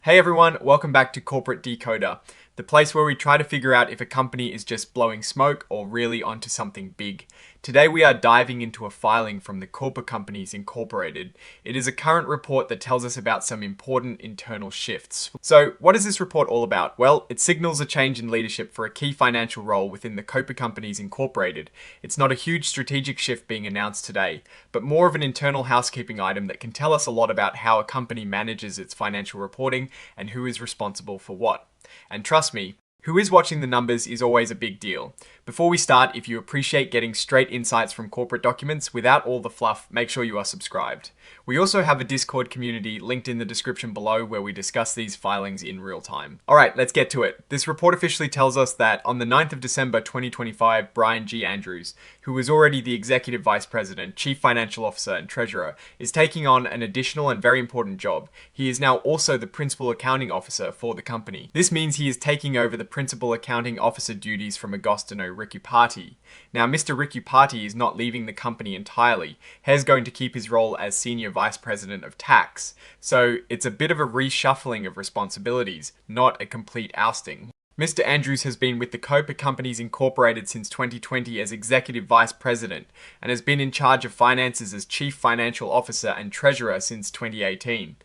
Hey everyone, welcome back to Corporate Decoder, the place where we try to figure out if a company is just blowing smoke or really onto something big. Today we are diving into a filing from the Corporate Companies Incorporated. It is a current report that tells us about some important internal shifts. So what is this report all about? Well, it signals a change in leadership for a key financial role within the Corporate Companies Incorporated. It's not a huge strategic shift being announced today, but more of an internal housekeeping item that can tell us a lot about how a company manages its financial reporting and who is responsible for what. And trust me, who is watching the numbers is always a big deal. Before we start, if you appreciate getting straight insights from corporate documents without all the fluff, make sure you are subscribed. We also have a Discord community linked in the description below where we discuss these filings in real time. Alright, let's get to it. This report officially tells us that on the 9th of December 2025, Brian G. Andrews, who was already the Executive Vice President, Chief Financial Officer and Treasurer, is taking on an additional and very important job. He is now also the Principal Accounting Officer for the company. This means he is taking over the Principal Accounting Officer duties from Agostino Riccupati. Now, Mr. Riccupati is not leaving the company entirely. He's going to keep his role as Senior Vice President of Tax. So it's a bit of a reshuffling of responsibilities, not a complete ousting. Mr. Andrews has been with the Corporate Companies Incorporated since 2020 as Executive Vice President and has been in charge of finances as Chief Financial Officer and Treasurer since 2018.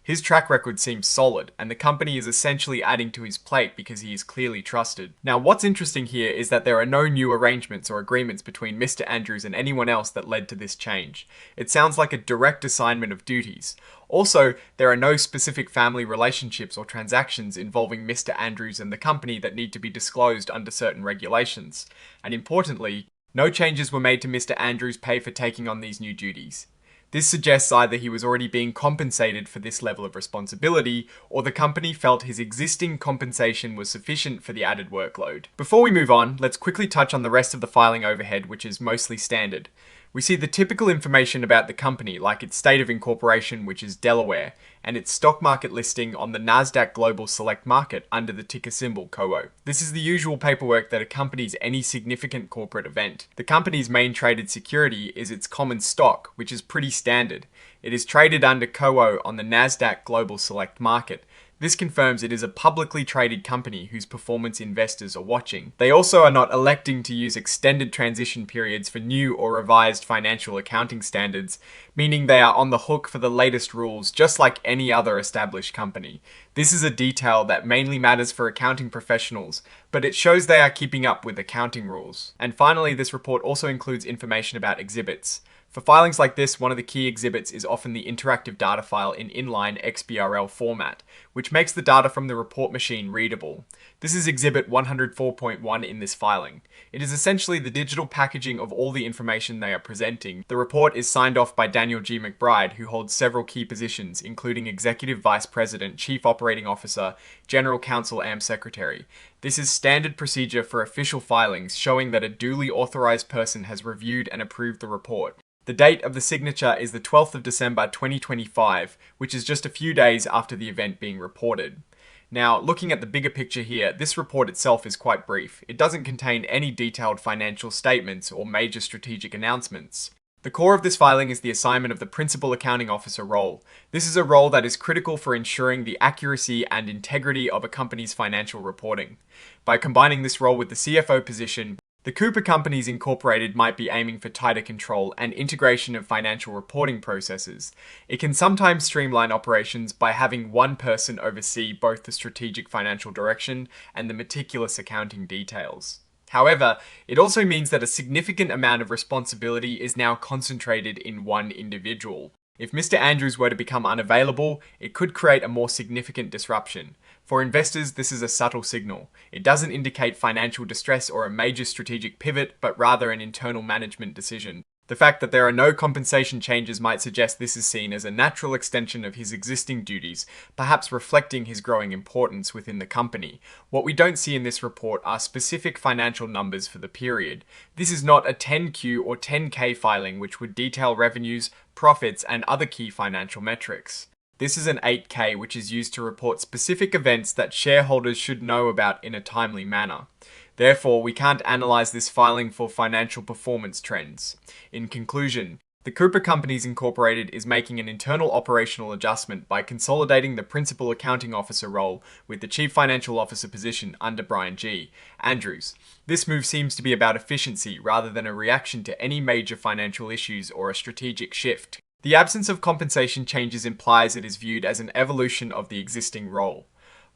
His track record seems solid, and the company is essentially adding to his plate because he is clearly trusted. Now, what's interesting here is that there are no new arrangements or agreements between Mr. Andrews and anyone else that led to this change. It sounds like a direct assignment of duties. Also, there are no specific family relationships or transactions involving Mr. Andrews and the company that need to be disclosed under certain regulations. And importantly, no changes were made to Mr. Andrews' pay for taking on these new duties. This suggests either he was already being compensated for this level of responsibility, or the company felt his existing compensation was sufficient for the added workload. Before we move on, let's quickly touch on the rest of the filing overhead, which is mostly standard. We see the typical information about the company, like its state of incorporation, which is Delaware, and its stock market listing on the Nasdaq Global Select Market under the ticker symbol COO. This is the usual paperwork that accompanies any significant corporate event. The company's main traded security is its common stock, which is pretty standard. It is traded under COO on the Nasdaq Global Select Market. This confirms it is a publicly traded company whose performance investors are watching. They also are not electing to use extended transition periods for new or revised financial accounting standards, meaning they are on the hook for the latest rules just like any other established company. This is a detail that mainly matters for accounting professionals, but it shows they are keeping up with accounting rules. And finally, this report also includes information about exhibits. For filings like this, one of the key exhibits is often the interactive data file in inline XBRL format, which makes the data from the report machine readable. This is Exhibit 104.1 in this filing. It is essentially the digital packaging of all the information they are presenting. The report is signed off by Daniel G. McBride, who holds several key positions, including Executive Vice President, Chief Operating Officer, General Counsel and Secretary. This is standard procedure for official filings, showing that a duly authorized person has reviewed and approved the report. The date of the signature is the 12th of December 2025, which is just a few days after the event being reported. Now, looking at the bigger picture here, this report itself is quite brief. It doesn't contain any detailed financial statements or major strategic announcements. The core of this filing is the assignment of the Principal Accounting Officer role. This is a role that is critical for ensuring the accuracy and integrity of a company's financial reporting. By combining this role with the CFO position, the Corporate Companies Incorporated might be aiming for tighter control and integration of financial reporting processes. It can sometimes streamline operations by having one person oversee both the strategic financial direction and the meticulous accounting details. However, it also means that a significant amount of responsibility is now concentrated in one individual. If Mr. Andrews were to become unavailable, it could create a more significant disruption. For investors, this is a subtle signal. It doesn't indicate financial distress or a major strategic pivot, but rather an internal management decision. The fact that there are no compensation changes might suggest this is seen as a natural extension of his existing duties, perhaps reflecting his growing importance within the company. What we don't see in this report are specific financial numbers for the period. This is not a 10Q or 10K filing which would detail revenues, profits, and other key financial metrics. This is an 8K which is used to report specific events that shareholders should know about in a timely manner. Therefore, we can't analyze this filing for financial performance trends. In conclusion, The Cooper Companies Incorporated is making an internal operational adjustment by consolidating the Principal Accounting Officer role with the Chief Financial Officer position under Brian G. Andrews. This move seems to be about efficiency rather than a reaction to any major financial issues or a strategic shift. The absence of compensation changes implies it is viewed as an evolution of the existing role.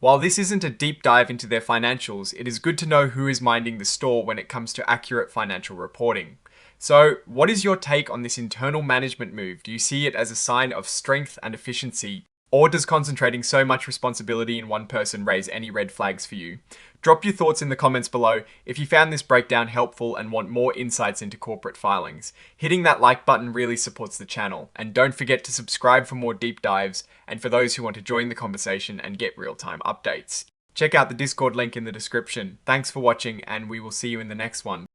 While this isn't a deep dive into their financials, it is good to know who is minding the store when it comes to accurate financial reporting. So, what is your take on this internal management move? Do you see it as a sign of strength and efficiency, or does concentrating so much responsibility in one person raise any red flags for you? Drop your thoughts in the comments below if you found this breakdown helpful and want more insights into corporate filings. Hitting that like button really supports the channel, and don't forget to subscribe for more deep dives and for those who want to join the conversation and get real-time updates. Check out the Discord link in the description. Thanks for watching, and we will see you in the next one.